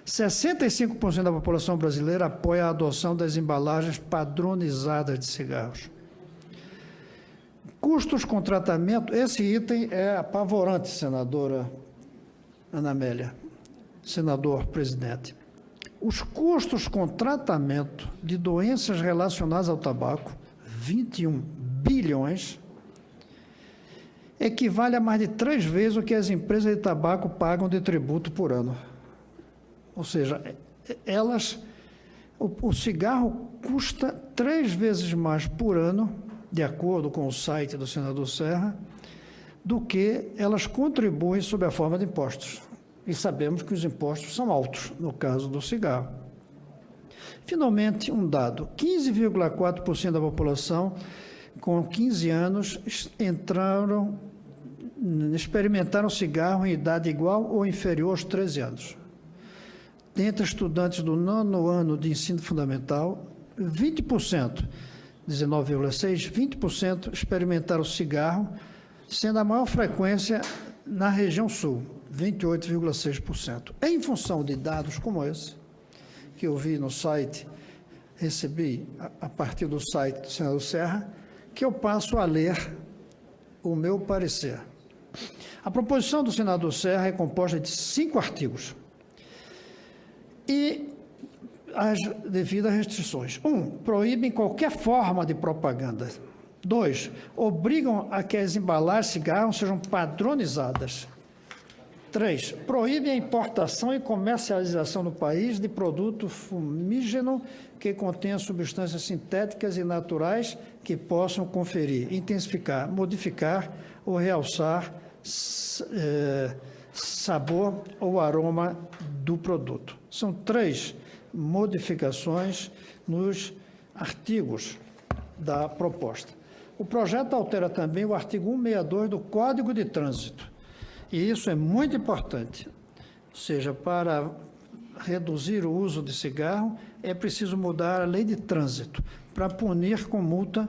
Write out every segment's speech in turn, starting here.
65% da população brasileira apoia a adoção das embalagens padronizadas de cigarros. Custos com tratamento, esse item é apavorante, senadora Ana Amélia, senador presidente. Os custos com tratamento de doenças relacionadas ao tabaco, 21 bilhões, equivale a mais de 3 vezes o que as empresas de tabaco pagam de tributo por ano. Ou seja, o cigarro custa 3 vezes mais por ano, de acordo com o site do senador Serra, do que elas contribuem sob a forma de impostos. E sabemos que os impostos são altos, no caso do cigarro. Finalmente, um dado: 15,4% da população com 15 anos experimentaram cigarro em idade igual ou inferior aos 13 anos. Dentre estudantes do 9º ano de ensino fundamental, 20%, 19,6%, 20% experimentaram cigarro, sendo a maior frequência na região sul, 28,6%. Em função de dados como esse, que eu vi no site, recebi a partir do site do senador Serra, que eu passo a ler o meu parecer. A proposição do senador Serra é composta de 5 artigos e as devidas restrições. 1. Proíbem qualquer forma de propaganda. 2. Obrigam a que as embalagens de cigarro sejam padronizadas. 3. Proíbem a importação e comercialização no país de produto fumígeno que contenha substâncias sintéticas e naturais que possam conferir, intensificar, modificar ou realçar sabor ou aroma do produto. São 3 modificações nos artigos da proposta. O projeto altera também o artigo 162 do Código de Trânsito. E isso é muito importante. Ou seja, para reduzir o uso de cigarro, é preciso mudar a lei de trânsito para punir com multa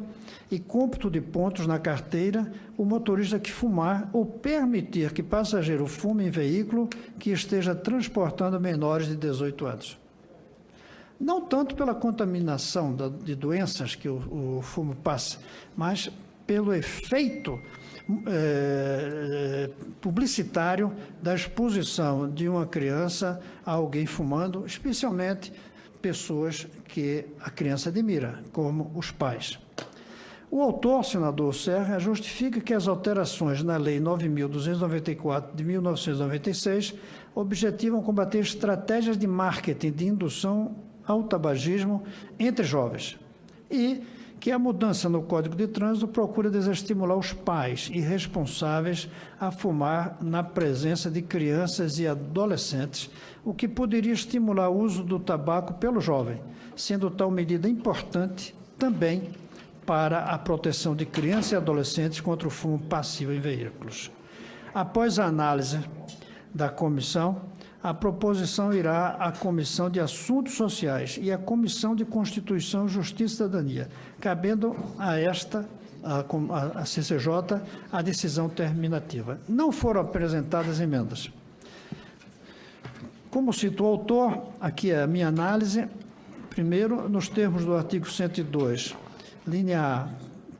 e cômputo de pontos na carteira o motorista que fumar ou permitir que passageiro fume em veículo que esteja transportando menores de 18 anos. Não tanto pela contaminação de doenças que o fumo passa, mas pelo efeito publicitário da exposição de uma criança a alguém fumando, especialmente pessoas que a criança admira, como os pais. O autor, senador Serra, justifica que as alterações na Lei 9.294 de 1996 objetivam combater estratégias de marketing de indução ao tabagismo entre jovens e que a mudança no Código de Trânsito procura desestimular os pais e responsáveis a fumar na presença de crianças e adolescentes, o que poderia estimular o uso do tabaco pelo jovem, sendo tal medida importante também para a proteção de crianças e adolescentes contra o fumo passivo em veículos. Após a análise da comissão, a proposição irá à Comissão de Assuntos Sociais e à Comissão de Constituição, Justiça e Cidadania, cabendo a a CCJ, a decisão terminativa. Não foram apresentadas emendas. Como cita o autor, aqui é a minha análise. Primeiro, nos termos do artigo 102, linha A,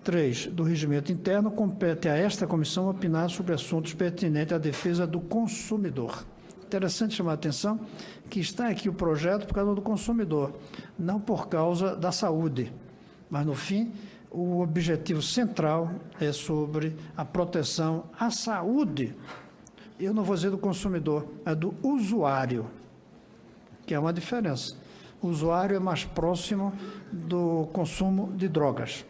3 do Regimento Interno, compete a esta comissão opinar sobre assuntos pertinentes à defesa do consumidor. Interessante chamar a atenção que está aqui o projeto por causa do consumidor, não por causa da saúde. Mas, no fim, o objetivo central é sobre a proteção à saúde. Eu não vou dizer do consumidor, é do usuário, que é uma diferença. O usuário é mais próximo do consumo de drogas.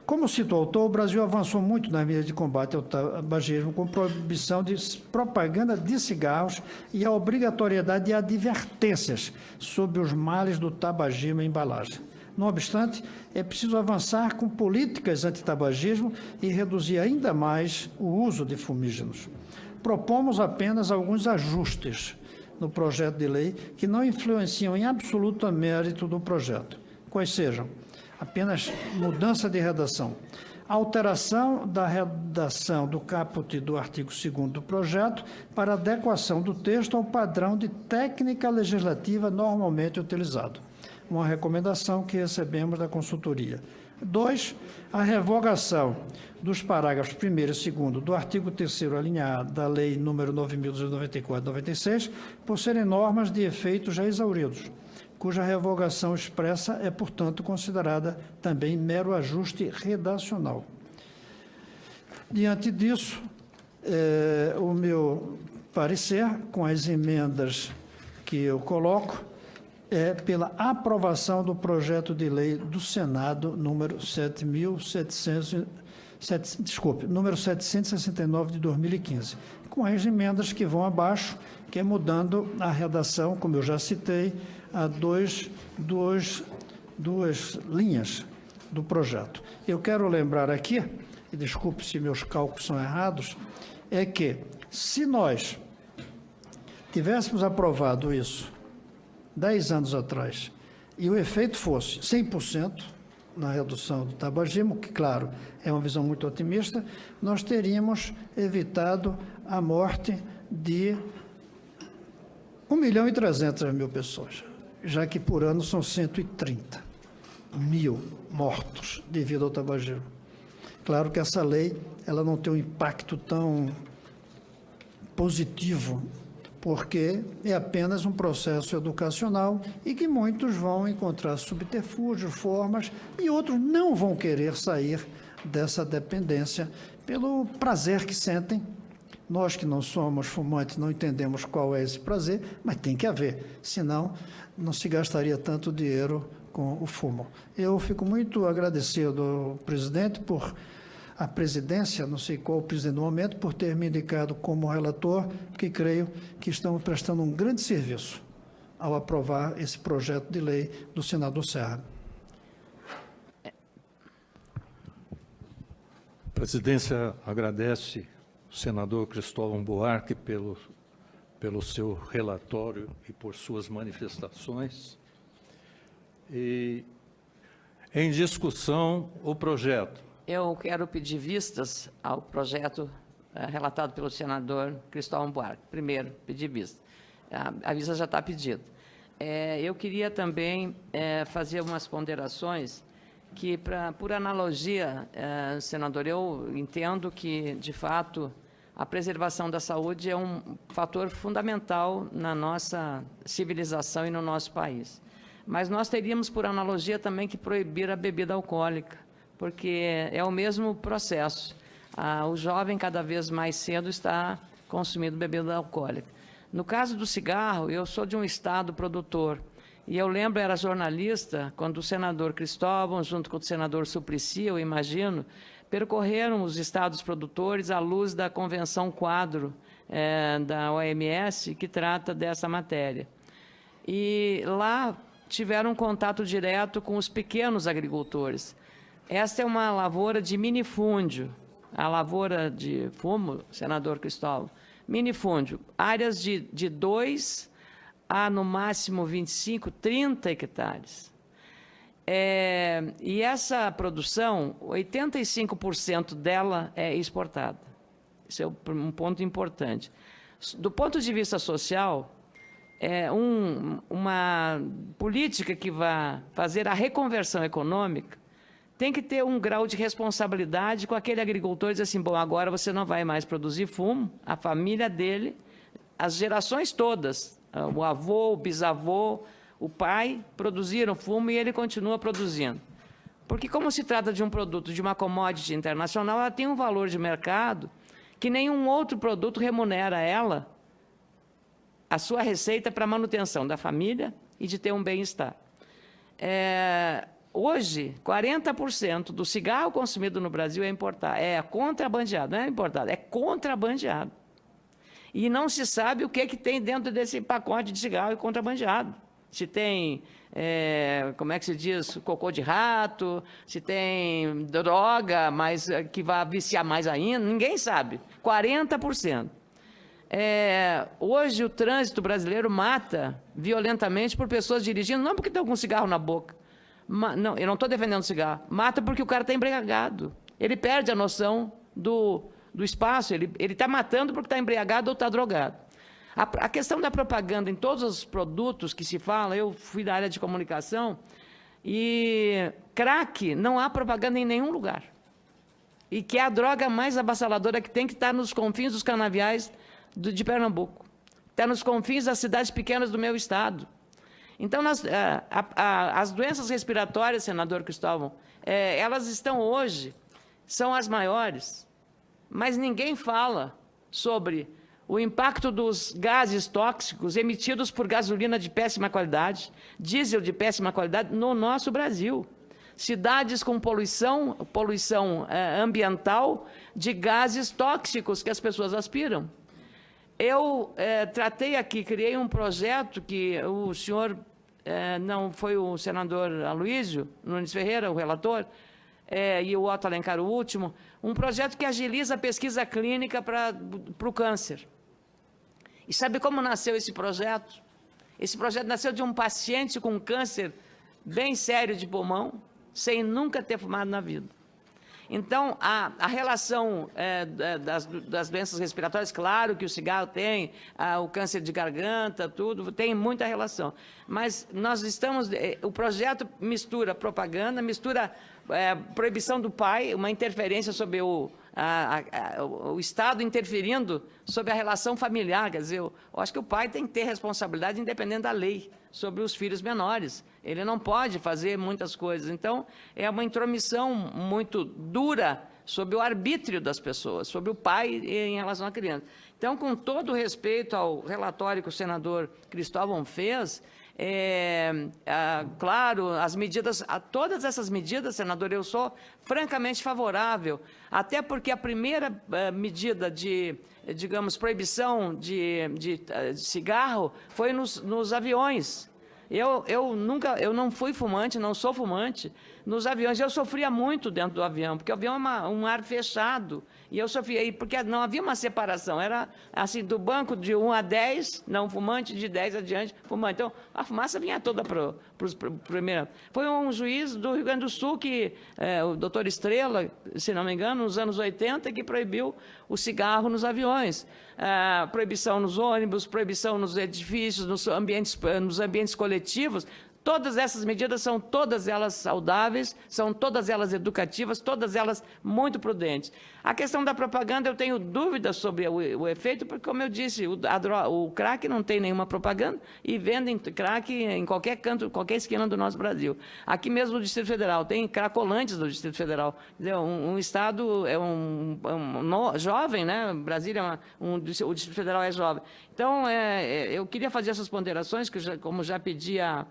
Como cita o autor, o Brasil avançou muito nas medidas de combate ao tabagismo, com proibição de propaganda de cigarros e a obrigatoriedade de advertências sobre os males do tabagismo em embalagem. Não obstante, é preciso avançar com políticas antitabagismo e reduzir ainda mais o uso de fumígenos. Propomos apenas alguns ajustes no projeto de lei que não influenciam em absoluto o mérito do projeto. Quais sejam? Apenas mudança de redação. alteração da redação do caput do artigo 2º do projeto para adequação do texto ao padrão de técnica legislativa normalmente utilizado. Uma recomendação que recebemos da consultoria. 2. A revogação dos parágrafos 1º e 2º do artigo 3º, alínea A, da Lei nº 9.294/96, por serem normas de efeito já exauridos, cuja revogação expressa é, portanto, considerada também mero ajuste redacional. Diante disso, o meu parecer, com as emendas que eu coloco, é pela aprovação do projeto de lei do Senado número 769 de 2015, com as emendas que vão abaixo, que é mudando a redação, como eu já citei, a duas linhas do projeto. Eu quero lembrar aqui, e desculpe se meus cálculos são errados, é que se nós tivéssemos aprovado isso 10 anos atrás, e o efeito fosse 100% na redução do tabagismo, que, claro, é uma visão muito otimista, nós teríamos evitado a morte de 1.300.000 pessoas, já que por ano são 130 mil mortos devido ao tabagismo. Claro que essa lei ela não tem um impacto tão positivo, porque é apenas um processo educacional e que muitos vão encontrar subterfúgios, formas, e outros não vão querer sair dessa dependência pelo prazer que sentem. Nós que não somos fumantes não entendemos qual é esse prazer, mas tem que haver, senão não se gastaria tanto dinheiro com o fumo. Eu fico muito agradecido ao presidente por a presidência, não sei qual o presidente no momento, por ter me indicado como relator, porque creio que estamos prestando um grande serviço ao aprovar esse projeto de lei do senador Serra. A presidência agradece o senador Cristóvão Buarque pelo seu relatório e por suas manifestações. E, em discussão, o projeto. Eu quero pedir vistas ao projeto relatado pelo senador Cristóvão Buarque. Primeiro, pedir vista. A vista já está pedida. Eu queria também fazer umas ponderações que, por analogia, senador, eu entendo que, de fato, a preservação da saúde é um fator fundamental na nossa civilização e no nosso país. Mas nós teríamos, por analogia, também que proibir a bebida alcoólica, porque é o mesmo processo. O jovem, cada vez mais cedo, está consumindo bebida alcoólica. No caso do cigarro, eu sou de um estado produtor, e eu lembro, era jornalista, quando o senador Cristóvão, junto com o senador Suplicy, eu imagino, percorreram os estados produtores à luz da Convenção Quadro da OMS, que trata dessa matéria. E lá tiveram contato direto com os pequenos agricultores. Esta é uma lavoura de minifúndio, a lavoura de fumo, senador Cristóvão, minifúndio, áreas de 2 a, no máximo, 25, 30 hectares. E essa produção, 85% dela é exportada. Isso é um ponto importante. Do ponto de vista social, uma política que vai fazer a reconversão econômica tem que ter um grau de responsabilidade com aquele agricultor e dizer assim, bom, agora você não vai mais produzir fumo, a família dele, as gerações todas, o avô, o bisavô, o pai, produziram fumo e ele continua produzindo. Porque como se trata de um produto, de uma commodity internacional, ela tem um valor de mercado que nenhum outro produto remunera ela, a sua receita para a manutenção da família e de ter um bem-estar. Hoje, 40% do cigarro consumido no Brasil é importado, é contrabandeado, não é importado, é contrabandeado. E não se sabe o que tem dentro desse pacote de cigarro contrabandeado. Se tem, como é que se diz, cocô de rato, se tem droga, mas que vai viciar mais ainda, ninguém sabe. 40%. Hoje o trânsito brasileiro mata violentamente por pessoas dirigindo, não porque estão com cigarro na boca. Não, eu não estou defendendo cigarro. Mata porque o cara está embriagado. ele perde a noção do espaço, ele está matando porque está embriagado ou está drogado. A questão da propaganda em todos os produtos que se fala, eu fui da área de comunicação, e crack não há propaganda em nenhum lugar. E que é a droga mais avassaladora que tem, que está nos confins dos canaviais de Pernambuco. Está nos confins das cidades pequenas do meu estado. Então, as doenças respiratórias, senador Cristóvão, elas estão hoje, são as maiores, mas ninguém fala sobre o impacto dos gases tóxicos emitidos por gasolina de péssima qualidade, diesel de péssima qualidade, no nosso Brasil. Cidades com poluição ambiental de gases tóxicos que as pessoas aspiram. Eu tratei aqui, criei um projeto que o senhor, não foi o senador Aloísio Nunes Ferreira, o relator, e o Otto Alencar, o último, um projeto que agiliza a pesquisa clínica para o câncer. E sabe como nasceu esse projeto? Esse projeto nasceu de um paciente com câncer bem sério de pulmão, sem nunca ter fumado na vida. Então, a relação das doenças respiratórias, claro que o cigarro tem, o câncer de garganta, tudo, tem muita relação. Mas nós estamos, o projeto mistura propaganda, mistura proibição do pai, uma interferência sobre o Estado interferindo sobre a relação familiar. Quer dizer, eu acho que o pai tem que ter responsabilidade independente da lei sobre os filhos menores. Ele não pode fazer muitas coisas. Então, é uma intromissão muito dura sobre o arbítrio das pessoas, sobre o pai em relação à criança. Então, com todo o respeito ao relatório que o senador Cristóvão fez, claro, todas essas medidas, senador, eu sou francamente favorável, até porque a primeira medida de, digamos, proibição de cigarro foi nos aviões. Eu não fui fumante, não sou fumante. Nos aviões, eu sofria muito dentro do avião, porque o avião é um ar fechado, e eu sofria, porque não havia uma separação, era assim, do banco de 1 a 10, não fumante, de 10 adiante, fumante. Então, a fumaça vinha toda para os primeiros. Foi um juiz do Rio Grande do Sul, o doutor Estrela, se não me engano, nos anos 80, que proibiu o cigarro nos aviões. Proibição nos ônibus, proibição nos edifícios, nos ambientes coletivos. Todas essas medidas são todas elas saudáveis, são todas elas educativas, todas elas muito prudentes. A questão da propaganda, eu tenho dúvidas sobre o efeito, porque, como eu disse, o crack não tem nenhuma propaganda e vendem crack em qualquer canto, qualquer esquina do nosso Brasil. Aqui mesmo no Distrito Federal, tem cracolantes do Distrito Federal. Um estado jovem, né? Brasília, o Distrito Federal é jovem. Então, eu queria fazer essas ponderações, que como já pedia...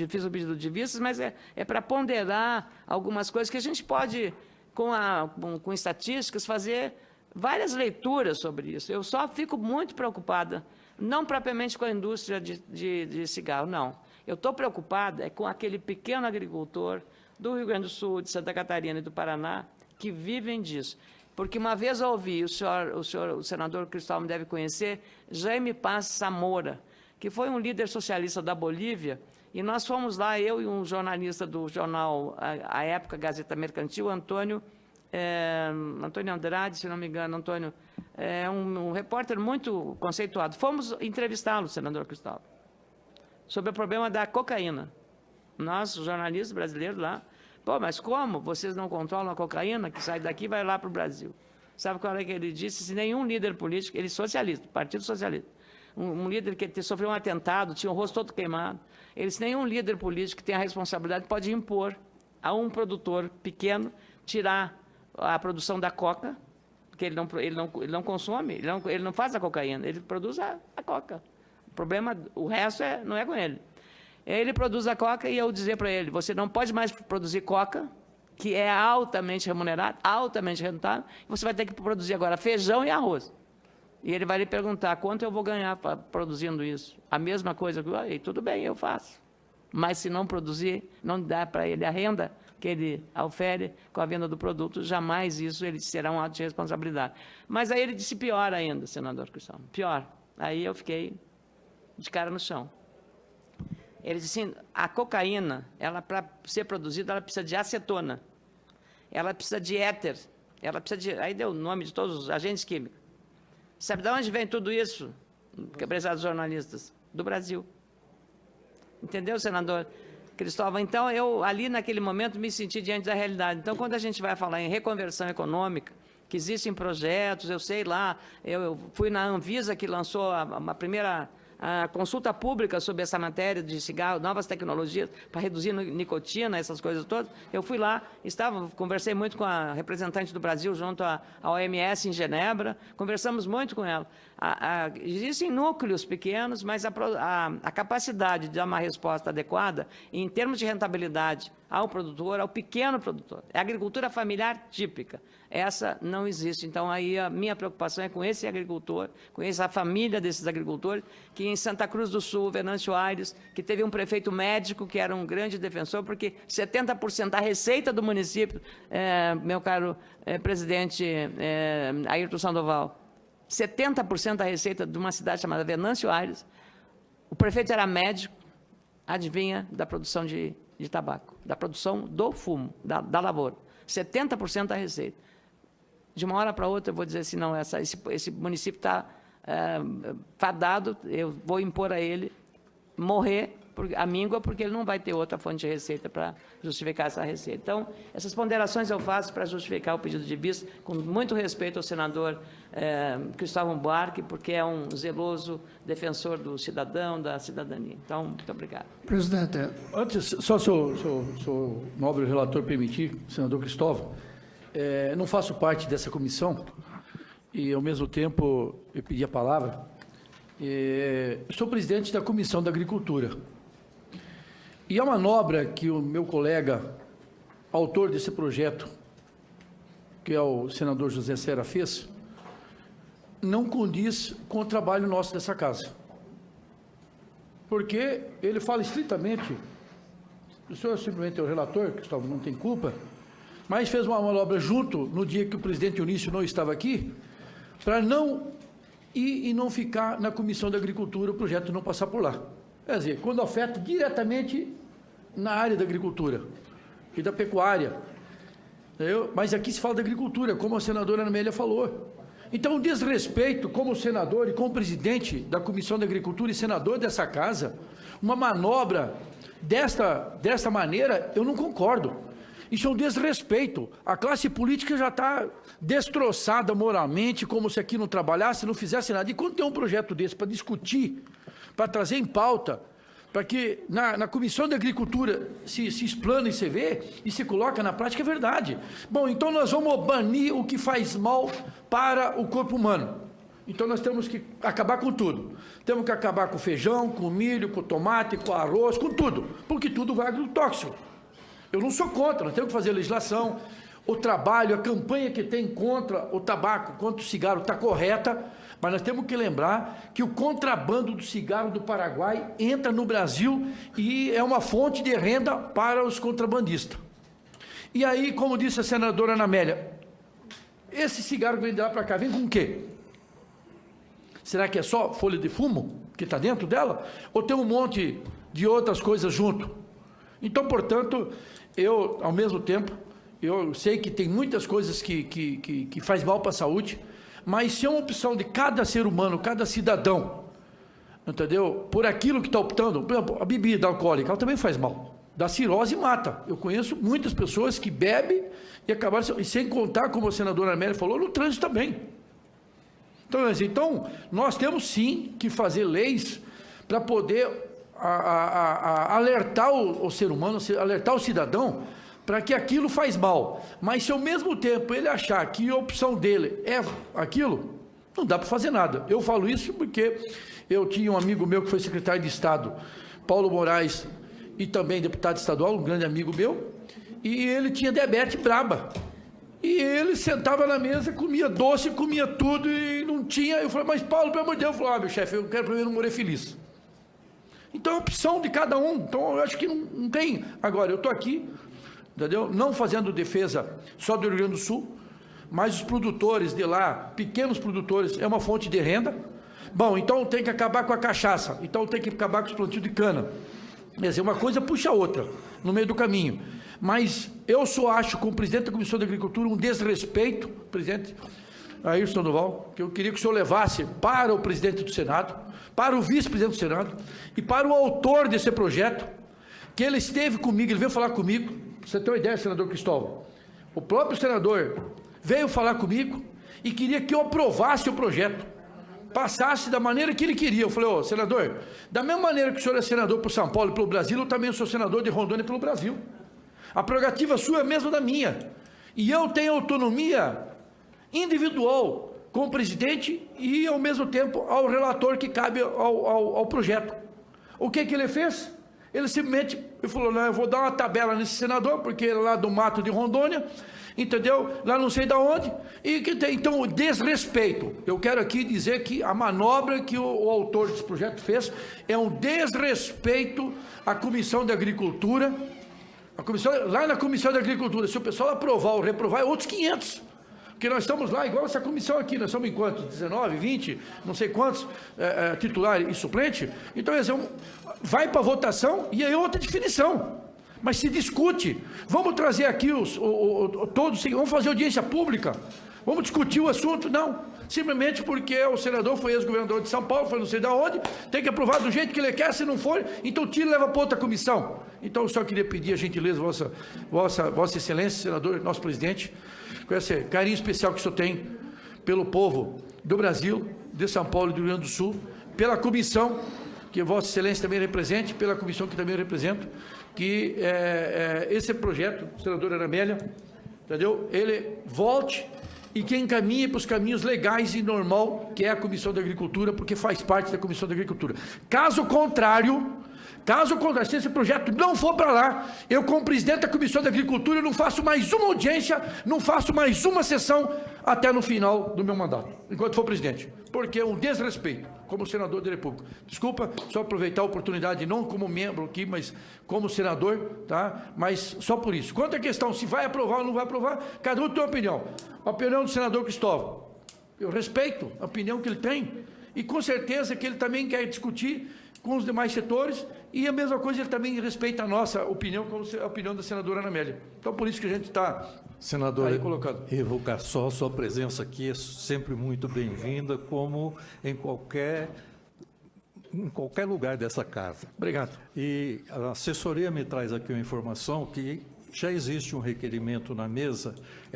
fiz o pedido de vistas, mas é para ponderar algumas coisas que a gente pode, com estatísticas, fazer várias leituras sobre isso. Eu só fico muito preocupada, não propriamente com a indústria de cigarro, não. Eu estou preocupada com aquele pequeno agricultor do Rio Grande do Sul, de Santa Catarina e do Paraná, que vivem disso. Porque uma vez eu ouvi, o senador Cristóvão deve conhecer, Jaime Paz Samora, que foi um líder socialista da Bolívia, e nós fomos lá, eu e um jornalista do jornal, à época, Gazeta Mercantil, Antônio Andrade, se não me engano, Antônio, um repórter muito conceituado. Fomos entrevistá-lo, senador Cristóvão, sobre o problema da cocaína. Nós, jornalistas brasileiros lá, mas como vocês não controlam a cocaína, que sai daqui e vai lá para o Brasil? Sabe qual é que ele disse? Se nenhum líder político, ele é socialista, Partido Socialista, um líder que sofreu um atentado, tinha o rosto todo queimado. Ele disse, nenhum líder político que tem a responsabilidade pode impor a um produtor pequeno tirar a produção da coca, porque ele não consome, ele não faz a cocaína, ele produz a coca. O problema, o resto não é com ele. Ele produz a coca e eu dizer para ele, você não pode mais produzir coca, que é altamente remunerado, altamente rentável, você vai ter que produzir agora feijão e arroz. E ele vai lhe perguntar, quanto eu vou ganhar produzindo isso? A mesma coisa que eu, tudo bem, eu faço. Mas se não produzir, não dá para ele a renda que ele ofere com a venda do produto, jamais isso ele será um ato de responsabilidade. Mas aí ele disse pior ainda, senador Cristóvão, pior. Aí eu fiquei de cara no chão. Ele disse assim, a cocaína, ela para ser produzida, ela precisa de acetona. ela precisa de éter, ela precisa de... Aí deu o nome de todos os agentes químicos. Sabe de onde vem tudo isso, prezados jornalistas? Do Brasil. Entendeu, senador Cristóvão? Então, eu, ali naquele momento, me senti diante da realidade. Então, quando a gente vai falar em reconversão econômica, que existem projetos, eu sei lá, eu fui na Anvisa, que lançou uma primeira consulta pública sobre essa matéria de cigarro, novas tecnologias para reduzir nicotina, essas coisas todas. Eu fui lá, conversei muito com a representante do Brasil junto à OMS em Genebra, conversamos muito com ela. Existem núcleos pequenos, mas a capacidade de dar uma resposta adequada, em termos de rentabilidade ao produtor, ao pequeno produtor, é a agricultura familiar típica. Essa não existe. Então, aí a minha preocupação é com esse agricultor, com essa família desses agricultores, que em Santa Cruz do Sul, Venâncio Aires, que teve um prefeito médico que era um grande defensor, porque 70% da receita do município, meu caro presidente Ayrton Sandoval, 70% da receita de uma cidade chamada Venâncio Aires, o prefeito era médico, adivinha, da produção de tabaco, da produção do fumo, da lavoura. 70% da receita. De uma hora para outra, eu vou dizer assim, não, esse município está fadado, eu vou impor a ele morrer a míngua, porque ele não vai ter outra fonte de receita para justificar essa receita. Então, essas ponderações eu faço para justificar o pedido de vista, com muito respeito ao senador Cristóvão Buarque, porque é um zeloso defensor do cidadão, da cidadania. Então, muito obrigado. Presidente, Antes, só se o nobre relator permitir, senador Cristóvão, não faço parte dessa comissão e, ao mesmo tempo, eu pedi a palavra. Sou presidente da Comissão da Agricultura. E a manobra que o meu colega, autor desse projeto, que é o senador José Serra, fez, não condiz com o trabalho nosso dessa casa. Porque ele fala estritamente, o senhor simplesmente é o relator, Cristóvão, não tem culpa, mas fez uma manobra junto, no dia que o presidente Eunício não estava aqui, para não ir e não ficar na Comissão da Agricultura, o projeto não passar por lá. Quer dizer, quando afeta diretamente na área da agricultura e da pecuária. Mas aqui se fala da agricultura, como a senadora Ana Amélia falou. Então, um desrespeito como senador e como presidente da Comissão da Agricultura e senador dessa casa, uma manobra desta maneira, eu não concordo. Isso é um desrespeito. A classe política já está destroçada moralmente, como se aqui não trabalhasse, não fizesse nada. E quando tem um projeto desse para discutir, para trazer em pauta, para que na Comissão da Agricultura se explane e se vê e se coloca na prática, é verdade. Bom, então nós vamos banir o que faz mal para o corpo humano. Então nós temos que acabar com tudo. Temos que acabar com o feijão, com o milho, com o tomate, com o arroz, com tudo, porque tudo vai agrotóxico. Eu não sou contra, nós temos que fazer legislação. O trabalho, a campanha que tem contra o tabaco, contra o cigarro está correta, mas nós temos que lembrar que o contrabando do cigarro do Paraguai entra no Brasil e é uma fonte de renda para os contrabandistas. E aí, como disse a senadora Ana Amélia, esse cigarro que vem de lá para cá, vem com o quê? Será que é só folha de fumo que está dentro dela? Ou tem um monte de outras coisas junto? Então, portanto, eu, ao mesmo tempo, eu sei que tem muitas coisas que faz mal para a saúde, mas se é uma opção de cada ser humano, cada cidadão, entendeu? Por aquilo que está optando, por exemplo, a bebida alcoólica, ela também faz mal. Dá cirrose e mata. Eu conheço muitas pessoas que bebem e acabaram, e sem contar, como a senadora Amélia falou, no trânsito também. Então, nós temos sim que fazer leis para poder alertar o ser humano, alertar o cidadão, para que aquilo faz mal. Mas se ao mesmo tempo ele achar que a opção dele é aquilo, não dá para fazer nada. Eu falo isso porque eu tinha um amigo meu que foi secretário de Estado, Paulo Moraes, e também deputado estadual, um grande amigo meu, e ele tinha diabetes braba. E ele sentava na mesa, comia doce, comia tudo e não tinha. Eu falei, mas Paulo, pelo amor de Deus, eu falei, meu chefe, eu quero primeiro morrer feliz. Então é a opção de cada um. Então eu acho que não tem. Agora, eu estou aqui, entendeu? Não fazendo defesa só do Rio Grande do Sul, mas os produtores de lá, pequenos produtores, é uma fonte de renda. Bom, então tem que acabar com a cachaça, então tem que acabar com os plantios de cana. Quer dizer, uma coisa puxa a outra, no meio do caminho. Mas eu só acho, como presidente da Comissão da Agricultura, um desrespeito, presidente Ayrton Duval, que eu queria que o senhor levasse para o presidente do Senado, para o vice-presidente do Senado e para o autor desse projeto, que ele esteve comigo, ele veio falar comigo, pra você ter uma ideia, senador Cristóvão, o próprio senador veio falar comigo e queria que eu aprovasse o projeto, passasse da maneira que ele queria. Eu falei, senador, da mesma maneira que o senhor é senador por São Paulo e pelo Brasil, eu também sou senador de Rondônia pelo Brasil. A prerrogativa sua é a mesma da minha. E eu tenho autonomia individual como presidente e, ao mesmo tempo, ao relator que cabe ao projeto. O que ele fez? Ele simplesmente falou, não, eu vou dar uma tabela nesse senador, porque ele é lá do mato de Rondônia, entendeu? Lá não sei de onde. Então, o desrespeito. Eu quero aqui dizer que a manobra que o autor desse projeto fez é um desrespeito à Comissão de Agricultura. Lá na Comissão de Agricultura, se o pessoal aprovar ou reprovar, é outros 500. Porque nós estamos lá, igual essa comissão aqui, nós somos em quantos? 19, 20, não sei quantos, titular e suplente. Então, vai para a votação e aí é outra definição. Mas se discute. Vamos trazer aqui todos, vamos fazer audiência pública, vamos discutir o assunto. Não, simplesmente porque o senador foi ex-governador de São Paulo, foi não sei de onde, tem que aprovar do jeito que ele quer, se não for, então tira e leva para outra comissão. Então eu só queria pedir a gentileza, Vossa Excelência, senador, nosso presidente, com esse carinho especial que o senhor tem pelo povo do Brasil, de São Paulo e do Rio Grande do Sul, pela comissão, que Vossa Excelência também represente, pela comissão que também eu represento, que esse projeto, senadora Ana Amélia, entendeu? Ele volte e que encaminhe para os caminhos legais e normal, que é a Comissão da Agricultura, porque faz parte da Comissão da Agricultura. Caso contrário, se esse projeto não for para lá, eu, como presidente da Comissão da Agricultura, não faço mais uma audiência, não faço mais uma sessão até no final do meu mandato, enquanto for presidente, porque é um desrespeito, como senador da República. Desculpa, só aproveitar a oportunidade, não como membro aqui, mas como senador, tá? Mas só por isso. Quanto à questão se vai aprovar ou não vai aprovar, cada um tem uma opinião. A opinião do senador Cristóvão, eu respeito a opinião que ele tem, e com certeza que ele também quer discutir com os demais setores, e a mesma coisa ele também respeita a nossa opinião, como a opinião da senadora Ana Amélia. Então, por isso que a gente está aí colocando. Evo Cassol, sua presença aqui é sempre muito bem-vinda, como em qualquer lugar dessa casa. Obrigado. E a assessoria me traz aqui uma informação que já existe um requerimento na mesa,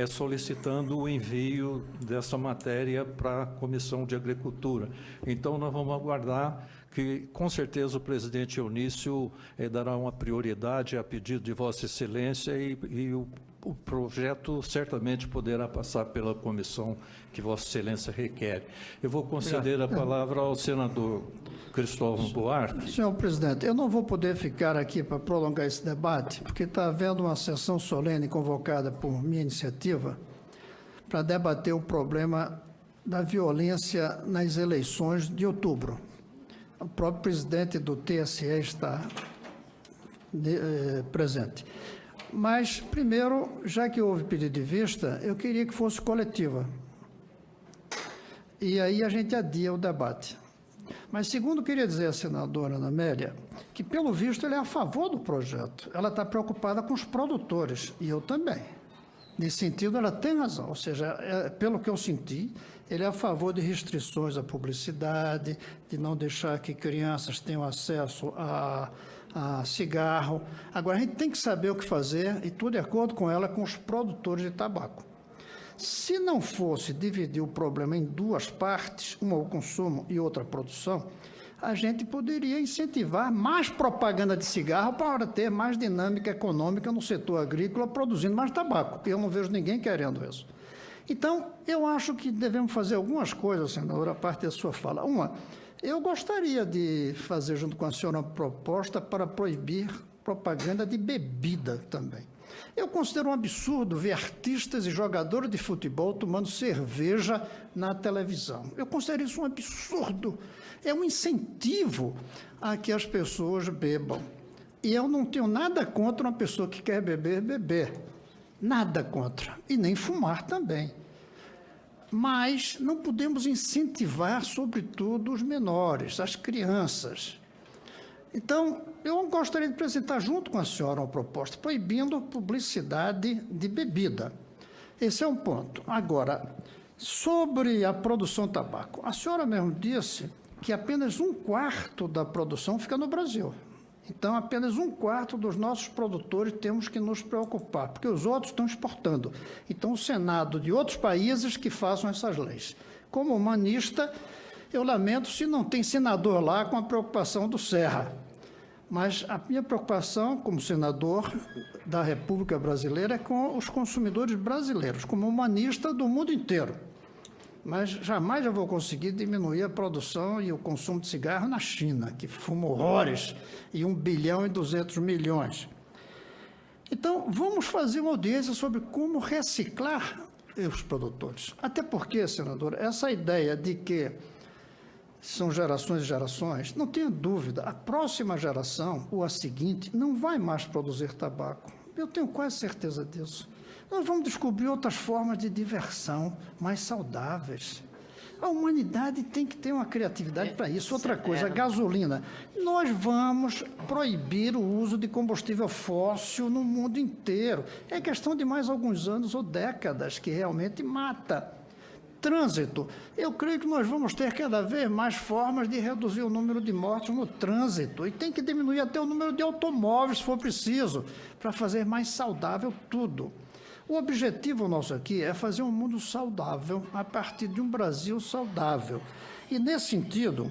solicitando o envio dessa matéria para a Comissão de Agricultura. Então, nós vamos aguardar que, com certeza, o presidente Eunício dará uma prioridade a pedido de Vossa Excelência e o projeto certamente poderá passar pela comissão que Vossa Excelência requer. Eu vou conceder a palavra ao senador Cristóvão Buarque. Senhor presidente, eu não vou poder ficar aqui para prolongar esse debate, porque está havendo uma sessão solene convocada por minha iniciativa para debater o problema da violência nas eleições de outubro. O próprio presidente do TSE está presente. Mas, primeiro, já que houve pedido de vista, eu queria que fosse coletiva. E aí a gente adia o debate. Mas, segundo, queria dizer à senadora Ana Amélia que, pelo visto, ela é a favor do projeto. Ela está preocupada com os produtores, e eu também. Nesse sentido, ela tem razão. Ou seja, pelo que eu senti, ele é a favor de restrições à publicidade, de não deixar que crianças tenham acesso a cigarro. Agora, a gente tem que saber o que fazer, e tudo de acordo com ela, com os produtores de tabaco. Se não fosse dividir o problema em duas partes, uma o consumo e outra a produção, a gente poderia incentivar mais propaganda de cigarro para ter mais dinâmica econômica no setor agrícola, produzindo mais tabaco. Eu não vejo ninguém querendo isso. Então, eu acho que devemos fazer algumas coisas, senadora, a parte da sua fala. Uma, eu gostaria de fazer, junto com a senhora, uma proposta para proibir propaganda de bebida também. Eu considero um absurdo ver artistas e jogadores de futebol tomando cerveja na televisão. Eu considero isso um absurdo. É um incentivo a que as pessoas bebam. E eu não tenho nada contra uma pessoa que quer beber. Nada contra. E nem fumar também. Mas não podemos incentivar, sobretudo, os menores, as crianças. Então, eu gostaria de apresentar junto com a senhora uma proposta proibindo a publicidade de bebida. Esse é um ponto. Agora, sobre a produção de tabaco, a senhora mesmo disse que apenas 1/4 da produção fica no Brasil. Então, apenas 1/4 dos nossos produtores temos que nos preocupar, porque os outros estão exportando. Então, o Senado de outros países que façam essas leis. Como humanista, eu lamento se não tem senador lá com a preocupação do Serra. Mas a minha preocupação, como senador da República Brasileira, é com os consumidores brasileiros, como humanista do mundo inteiro. Mas jamais eu vou conseguir diminuir a produção e o consumo de cigarro na China, que fuma horrores, e 1,2 bilhão. Então, vamos fazer uma audiência sobre como reciclar os produtores. Até porque, senador, essa ideia de que são gerações e gerações, não tenha dúvida, a próxima geração, ou a seguinte, não vai mais produzir tabaco. Eu tenho quase certeza disso. Nós vamos descobrir outras formas de diversão mais saudáveis. A humanidade tem que ter uma criatividade para isso. Outra coisa, a gasolina. Nós vamos proibir o uso de combustível fóssil no mundo inteiro. É questão de mais alguns anos ou décadas que realmente mata. Trânsito. Eu creio que nós vamos ter cada vez mais formas de reduzir o número de mortes no trânsito. E tem que diminuir até o número de automóveis, se for preciso, para fazer mais saudável tudo. O objetivo nosso aqui é fazer um mundo saudável a partir de um Brasil saudável. E, nesse sentido,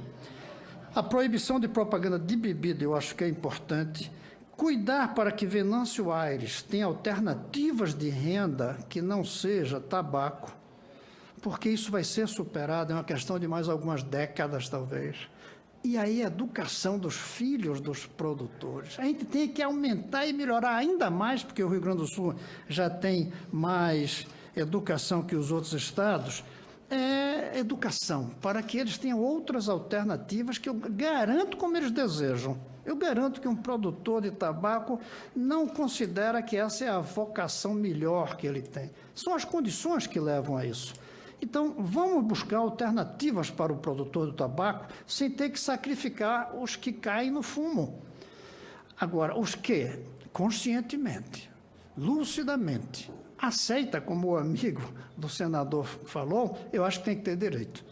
a proibição de propaganda de bebida eu acho que é importante. Cuidar para que Venâncio Aires tenha alternativas de renda que não seja tabaco, porque isso vai ser superado, é uma questão de mais algumas décadas, talvez. E aí a educação dos filhos dos produtores. A gente tem que aumentar e melhorar ainda mais, porque o Rio Grande do Sul já tem mais educação que os outros estados, educação, para que eles tenham outras alternativas que eu garanto como eles desejam. Eu garanto que um produtor de tabaco não considera que essa é a vocação melhor que ele tem. São as condições que levam a isso. Então, vamos buscar alternativas para o produtor do tabaco sem ter que sacrificar os que caem no fumo. Agora, os que, conscientemente, lucidamente, aceita, como o amigo do senador falou, eu acho que tem que ter direito.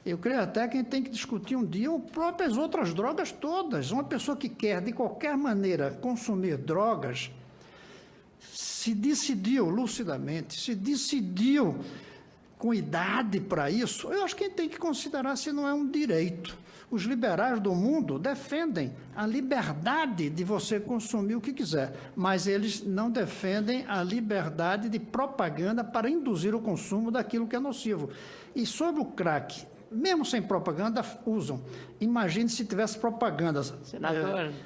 Eu creio até que a gente tem que discutir um dia as próprias outras drogas todas. Uma pessoa que quer, de qualquer maneira, consumir drogas, se decidiu lucidamente, se decidiu com idade para isso, eu acho que a gente tem que considerar se não é um direito. Os liberais do mundo defendem a liberdade de você consumir o que quiser, mas eles não defendem a liberdade de propaganda para induzir o consumo daquilo que é nocivo. E sobre o crack, mesmo sem propaganda, usam. Imagine se tivesse propaganda,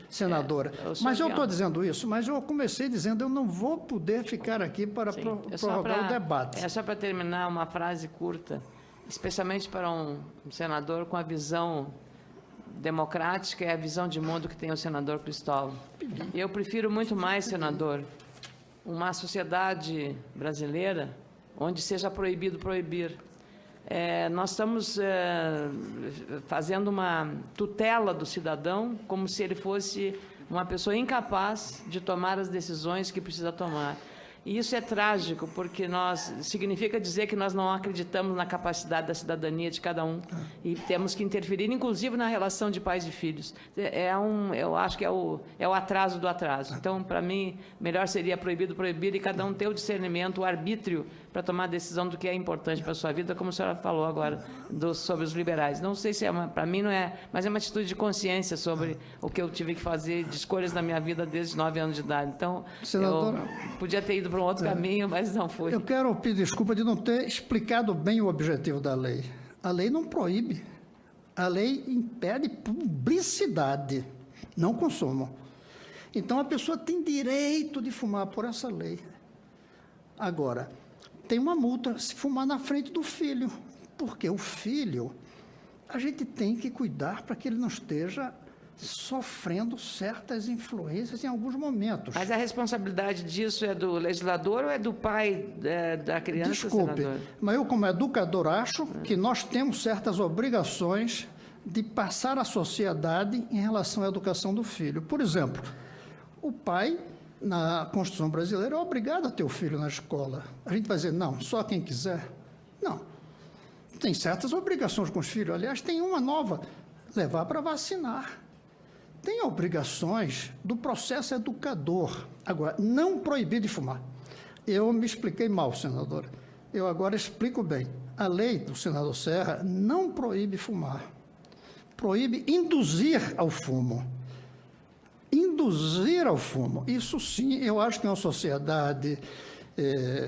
senadora. Mas eu estou dizendo isso, mas eu comecei dizendo, eu não vou poder ficar aqui para prorrogar o debate. É só para terminar uma frase curta, especialmente para um senador com a visão democrática e a visão de mundo que tem o senador Cristóvão. Eu prefiro muito mais, senador, uma sociedade brasileira onde seja proibido proibir. Nós estamos fazendo uma tutela do cidadão como se ele fosse uma pessoa incapaz de tomar as decisões que precisa tomar. E isso é trágico, porque significa dizer que nós não acreditamos na capacidade da cidadania de cada um e temos que interferir, inclusive, na relação de pais e filhos. Eu acho que é o atraso do atraso. Então, para mim, melhor seria proibido proibir e cada um ter o discernimento, o arbítrio para tomar a decisão do que é importante para a sua vida, como a senhora falou agora sobre os liberais. Não sei se para mim não é, mas é uma atitude de consciência sobre o que eu tive que fazer de escolhas na minha vida desde 9 anos de idade. Então, senadora, eu podia ter ido para um outro caminho, mas não fui. Eu quero pedir desculpa de não ter explicado bem o objetivo da lei. A lei não proíbe. A lei impede publicidade, não consumo. Então, a pessoa tem direito de fumar por essa lei. Agora, tem uma multa se fumar na frente do filho, porque o filho, a gente tem que cuidar para que ele não esteja sofrendo certas influências em alguns momentos. Mas a responsabilidade disso é do legislador ou é do pai da criança? Desculpe, senador? Mas eu, como educador, acho que nós temos certas obrigações de passar à sociedade em relação à educação do filho. Por exemplo, o pai, na Constituição brasileira, é obrigado a ter o filho na escola. A gente vai dizer, não, só quem quiser. Não. Tem certas obrigações com os filhos. Aliás, tem uma nova, levar para vacinar. Tem obrigações do processo educador. Agora, não proibir de fumar. Eu me expliquei mal, senadora. Eu agora explico bem. A lei do senador Serra não proíbe fumar. Proíbe induzir ao fumo. Induzir ao fumo. Isso sim, eu acho que uma sociedade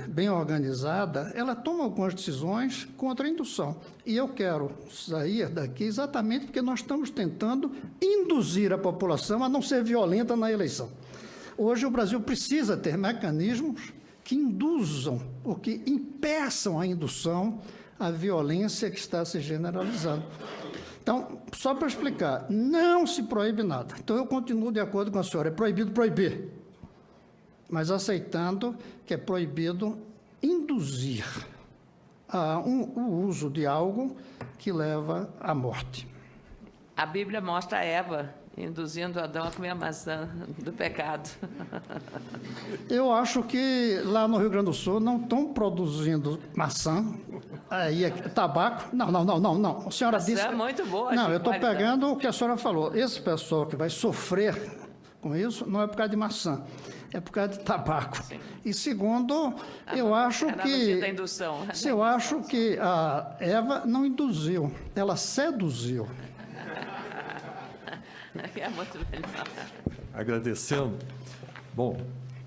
bem organizada, ela toma algumas decisões contra a indução. E eu quero sair daqui exatamente porque nós estamos tentando induzir a população a não ser violenta na eleição. Hoje o Brasil precisa ter mecanismos que induzam, ou que impeçam a indução à violência que está se generalizando. Então, só para explicar, não se proíbe nada. Então, eu continuo de acordo com a senhora, é proibido proibir, mas aceitando que é proibido induzir o uso de algo que leva à morte. A Bíblia mostra Eva induzindo Adão a comer a maçã do pecado. Eu acho que lá no Rio Grande do Sul não estão produzindo maçã, aí tabaco. Não. A senhora Maçã disse. é muito boa. Não, eu estou qualidade. pegando o que a senhora falou. Esse pessoal que vai sofrer com isso não é por causa de maçã, é por causa de tabaco. Sim. E segundo, eu acho Era no que. dia da indução. Eu acho que a Eva não induziu, ela seduziu. É muito melhor. Agradecendo. Bom,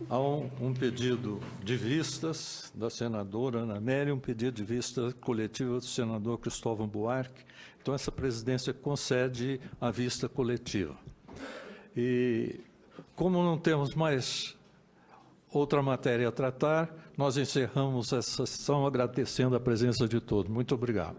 há um pedido de vistas da senadora Ana Amélia, um pedido de vista coletiva do senador Cristóvão Buarque. Então, essa presidência concede a vista coletiva. E, como não temos mais outra matéria a tratar, nós encerramos essa sessão agradecendo a presença de todos. Muito obrigado.